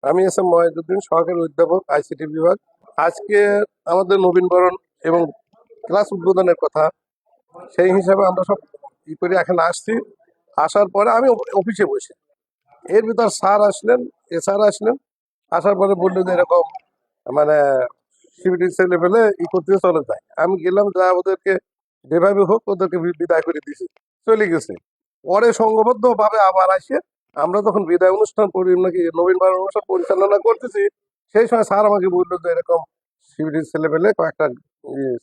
আমি S M Mohiuddin, সহকারী অধ্যাপক, আইসিটি বিভাগ। আজকে আমাদের নবীনবরণ এবং ক্লাস উদ্বোধনের কথা, সেই হিসাবে আমরা সব করে এখানে আসছি। আসার পরে আমি অফিসে বসে, এর ভিতর স্যার আসলেন, স্যার আসলেন। আসার পরে বললো যে এরকম মানে সিবিটি ছেলে পেলে করতে চলে যায়। আমি গেলাম, যা ওদেরকে যেভাবে হোক ওদেরকে বিদায় করে দিয়েছি, চলে গেছে। পরে সংঘবদ্ধ ভাবে আবার আসে, আমরা যখন বিদায় অনুষ্ঠান নাকি নবীন বরণ অনুষ্ঠান পরিচালনা করতেছি, সেই সময় স্যার আমাকে বললো যে এরকম সিবিটির ছেলে পেলে কয়েকটা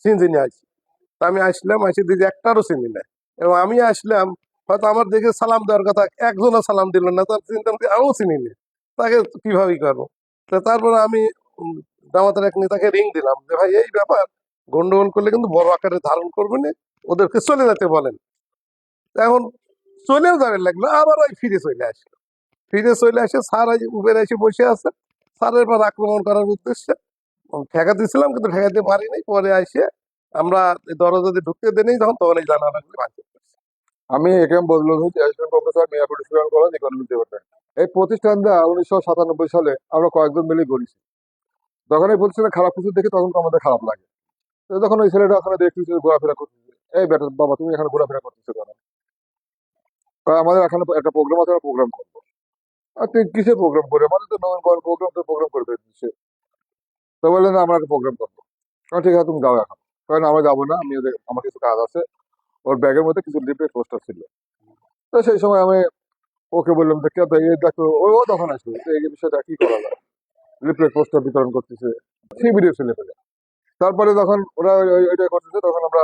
সিনজি নিয়ে আসছি। তা আমি আসলাম, আসি দিদি একটারও চিনি না। এবং আমি আসলাম, হয়তো আমার দেখে সালাম দেওয়ার কথা, একজনও সালাম দিল না, তার চিন্তা আমিও চিনি না, তাকে কিভাবে করবো। তো তারপরে আমি জামাতের এক নেতাকে রিং দিলাম যে ভাই এই ব্যাপার, গন্ডগোল করলে কিন্তু বড় আকারে ধারণ করবে না, ওদেরকে চলে যেতে বলেন। এখন চলেও যাবে লাগলো, আবার ওই ফিরে চলে আসলো। ফিরে চলে আসে স্যার উপরে এসে বসে আছে, স্যারের পর আক্রমণ করার উদ্দেশ্যে ঠেকা দিয়েছিলাম, কিন্তু ঠেকাতে পারিনি। পরে আসে আমরা দরজা দিয়ে ঢুকতে দেনি যখন, তখন এই জানালাগুলো ভাঙতে পারছি। আমি AKM Bazlul Haq, assistant professor, Miapur student college, economic department. এই প্রতিষ্ঠানটা 1997 সালে আমরা কয়েকজন মিলে গড়েছি। যখন এই প্রতিষ্ঠানে খারাপ কিছু দেখি তখন তো আমাদের খারাপ লাগে। তো যখন ওই ছেলেটা ওখানে দেখতেছে ঘোরাফেরা করতেছে, এই বেটা বাবা তুমি এখানে ঘোরাফেরা করতেছো কেন? কয়, আমাদের এখানে একটা প্রোগ্রাম আছে, আমরা প্রোগ্রাম করবো। আর তুই কিসের প্রোগ্রাম করে? আমাদের তো নতুন প্রোগ্রাম, তো প্রোগ্রাম করবে দিচ্ছে। তো বললেন না আমরা একটা প্রোগ্রাম করবো। ঠিক আছে তুমি যাও এখন। কারণ আমি যাবো না, আমার কিছু কাজ আছে। ওর ব্যাগের মধ্যে কিছু লিফলেট পোস্টার ছিল। তো সেই সময় আমি ওকে বললাম যে কে এই দেখো, ও তখন আসবে, তো এই বিষয়টা কি করা যায়। লিফলেট পোস্টার বিতরণ করতেছে, সেই ভিডিও ছেলে পেলে। তারপরে যখন ওরা ওইটা করতেছে, তখন আমরা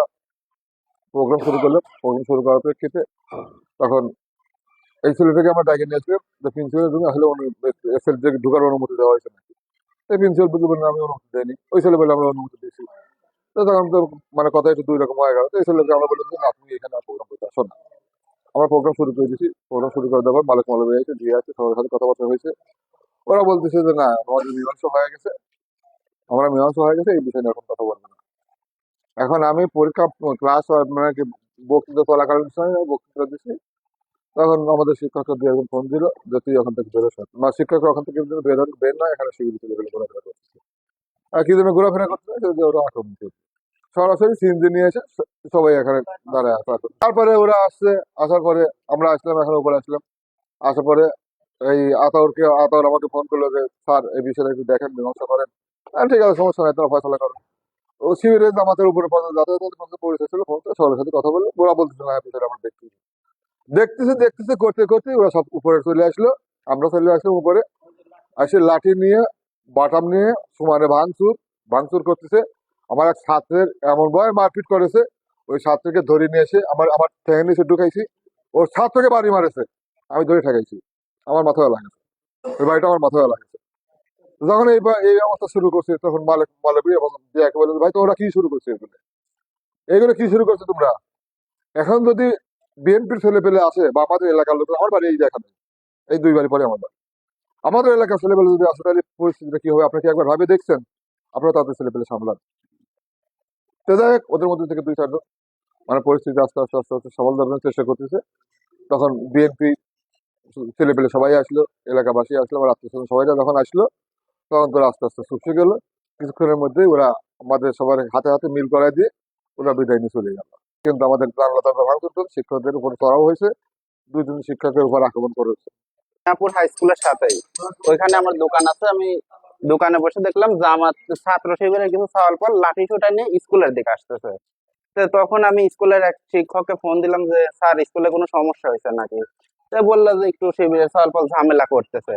প্রোগ্রাম শুরু করলাম। প্রোগ্রাম শুরু করার প্রেক্ষিতে তখন এই ছেলেটাকে আমরা ডাকে নিয়ে আসলাম যে প্রিন্সিপালের জন্য আসলে এসএল থেকে ঢোকার অনুমতি দেওয়া হয়েছে নাকি। এই প্রিন্সিপাল বুঝতে পারেন আমি অনুমতি দেয়নি, ওই ছেলে বলে আমরা অনুমতি দিয়েছি। তো তখন তো মানে কথা একটু দুই রকম হয়ে গেল। তো এই ছেলেকে আমরা বললাম যে না তুমি এখানে প্রোগ্রাম করতে আসো না। আমরা প্রোগ্রাম শুরু করে দিয়েছি। প্রোগ্রাম শুরু করে দেওয়ার পর মালিক মৌলবী আছে, দিয়ে আছে, সবার সাথে কথাবার্তা হয়েছে। ওরা বলতেছে যে না আমাদের মীমাংসা হয়ে গেছে, এই বিষয়ে নিয়ে এখন কথা বলবো না। এখন আমি পরীক্ষা ক্লাস মানে কি বক্তৃতা চলাকালীন সময় আমি বক্তৃতা দিচ্ছি, তখন আমাদের শিক্ষকরা দিয়ে একজন ফোন দিল যে তুই ওখান থেকে বেরোস না। না, শিক্ষকরা ওখান থেকে বের না, এখানে শিবির তুলে ফেলে ঘোরাফেরা করতেছে। আর কি জন্য ঘোরাফেরা করতেছে, যে ওরা আক্রমণ করছে। সরাসরি সিএনজি নিয়ে এসে সবাই এখানে দাঁড়ায় আছে এখন। তারপরে ওরা আসছে, আসার পরে আমরা আসলাম, এখানে উপরে আসলাম। আসার পরে এই আতাউর আমাকে ফোন করলো যে স্যার এই বিষয়টা একটু দেখেন, মীমাংসা করেন। ঠিক আছে, সমস্যা নাই, তোমরা ফয়সলা করো। ও শিবিরের জামাতের উপরে যাতায়াতের মধ্যে পরিচয় ছিল, ফোন করে সবার সাথে কথা বলে ওরা বলতেছে না বিষয়টা আমরা দেখতেছি। দেখতেছে করতে করতে ওরা সব উপরে চলে আসলো। আমরা চলে আসলাম উপরে, এসে লাঠি নিয়ে বাটাম নিয়ে সমানে ভাঙচুর করতেছে। আমার এক ছাত্রের এমন ভয় মারপিট করেছে, ওই ছাত্রকে ধরে নিয়ে এসে আমার আমার ঠ্যাং নিচে ঢুকাইছি, ওর ছাত্রকে বাড়ি মারেছে, আমি ধরে ঠেকাইছি। আমার মাথায় লাগেছে, ওই বাড়িটা আমার মাথায় লাগেছে। যখন এই অবস্থা শুরু করছে, তখন মালবী এবং জিয়াকে বলে ভাই তোমরা কি শুরু করছো, এগুলো কি শুরু করছো তোমরা? এখন যদি বিএনপির ছেলে পেলে আসে বা আমাদের এলাকার লোক, আমার বাড়ি এই যে এখানে, এই 2 বাড়ি পরে আমার বাড়ি, আমাদের এলাকার ছেলে পেলে যদি আসে তাহলে পরিস্থিতিটা কি হবে আপনি কি একবার ভাবে দেখছেন? আপনারা তাদের ছেলে পেলে সামলান। তো যাই হোক, ওদের মধ্যে থেকে 2-4 জন মানে পরিস্থিতি আস্তে আস্তে আস্তে আস্তে সমাল দেওয়ার চেষ্টা করতেছে। তখন বিএনপি ছেলে পেলে সবাই আসলো, এলাকাবাসী আসলো, আমার আত্মীয় স্বজন সবাই যখন আসলো, তখন তোরা আস্তে আস্তে শুষে গেল। কিছুক্ষণের মধ্যেই ওরা আমাদের সবার হাতে হাতে মিল করাই দিয়ে ওরা বিদায় নিয়ে চলে গেল। কিন্তু আমাদের জানলা দরজা ভাঙচুর করে শিক্ষকদের উপর চড়াও হয়েছে, 2 জন শিক্ষকের উপর আক্রমণ করেছে। মিয়াপুর হাই স্কুলের সাথেই ওইখানে আমার দোকান আছে। আমি দোকানে বসে দেখলাম জামাত ছাত্র শিবিরের কিছু সওয়াল পর লাঠি সোটা নিয়ে স্কুলের দিকে আসতেছে। তো তখন আমি স্কুলের এক শিক্ষককে ফোন দিলাম যে স্যার স্কুলে কোনো সমস্যা হয়েছে নাকি। তো বললো যে একটু শিবিরের সওয়াল পল ঝামেলা করতেছে।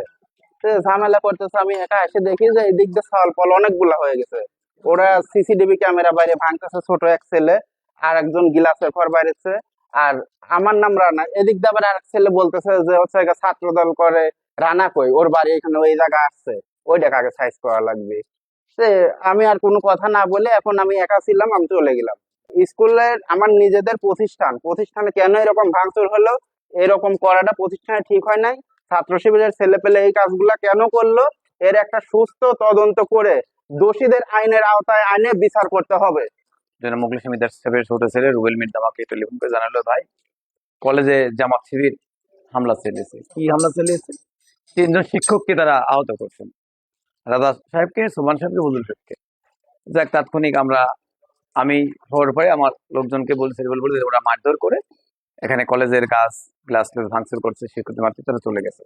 তো ঝামেলা করতেছে, আমি একা এসে দেখি যে এই দিক দিয়ে সওয়াল পল অনেকগুলা হয়ে গেছে। ওরা সিসিটিভি ক্যামেরা বাইরে ভাঙতেছে, ছোট এক ছেলে আর একজন গিলাসের ঘর বাইরেছে। আর আমার নাম রানা, এদিক দিয়ে আবার আরেক ছেলে বলতেছে যে হচ্ছে একা ছাত্র দল করে। রানা কই, ওর বাড়ি এখানে ওই জায়গা আসছে, ওইটাকে আগে সাইজ করা লাগবে। সে আমি আর কোনো কথা না বলে এখন আমি একা ছিলাম, আমি চলে গেলাম। স্কুলের আমার নিজেদের প্রতিষ্ঠানে কেন এরকম ভাঙচুর হলো, এরকম করাটা প্রতিষ্ঠানে ঠিক হয় নাই। ছাত্র শিবিরের ছেলে পেলে এই কাজগুলা কেন করলো, এর একটা সুস্থ তদন্ত করে দোষীদের আইনের আওতায় আইনে বিচার করতে হবে। জনাব মুখলিস হামিদার সাহেবের ছোট ছেলে রুবেল মির্জা আমাকে টেলিফোন করে জানালো ভাই কলেজে জামাত শিবির হামলা চালিয়েছে। কি হামলা চালিয়েছে? তিনজন শিক্ষককে তারা আহত করছেন, রাজা সাহেবকে, সুমান সাহেবকে, বদুল সাহেবকে। যাক, তাৎক্ষণিক আমি খবর পাই, আমার লোকজনকে বলছে, বলে ওরা মারধর করে এখানে কলেজের গাছ গ্লাস ভাঙচুর করছে, শিক্ষকদের মারতে তারা চলে গেছে।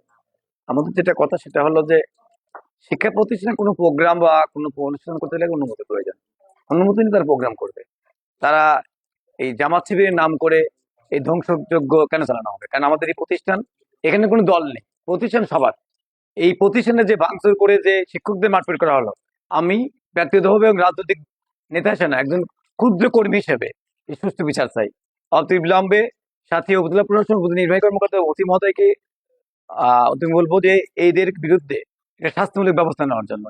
আমাদের যেটা কথা সেটা হলো যে শিক্ষা প্রতিষ্ঠানে কোনো প্রোগ্রাম বা কোনো অনুষ্ঠান করতে গেলে অনুমতি প্রয়োজন। অনুমতি নিয়ে তারা প্রোগ্রাম করবে। তারা এই জামাত শিবিরের নাম করে এই ধ্বংসযজ্ঞ কেন চালানো হবে? কারণ আমাদের এই প্রতিষ্ঠান, এখানে কোনো দল নেই, প্রতিষ্ঠান সবার। এই প্রতিষ্ঠানে যে ভাঙচুর করে যে শিক্ষকদের মারপিট করা হলো, আমি ব্যক্তিগতভাবে এবং রাজনৈতিক নেতা হিসেবে না, একজন ক্ষুদ্র কর্মী হিসেবে এই সুষ্ঠু বিচার চাই। অবিলম্বে সাথী উপজেলা প্রশাসন নির্বাহী কর্মকর্তা ওসি মহোদয়কে তুমি বলবো যে এদের বিরুদ্ধে একটা শাস্তিমূলক ব্যবস্থা নেওয়ার জন্য।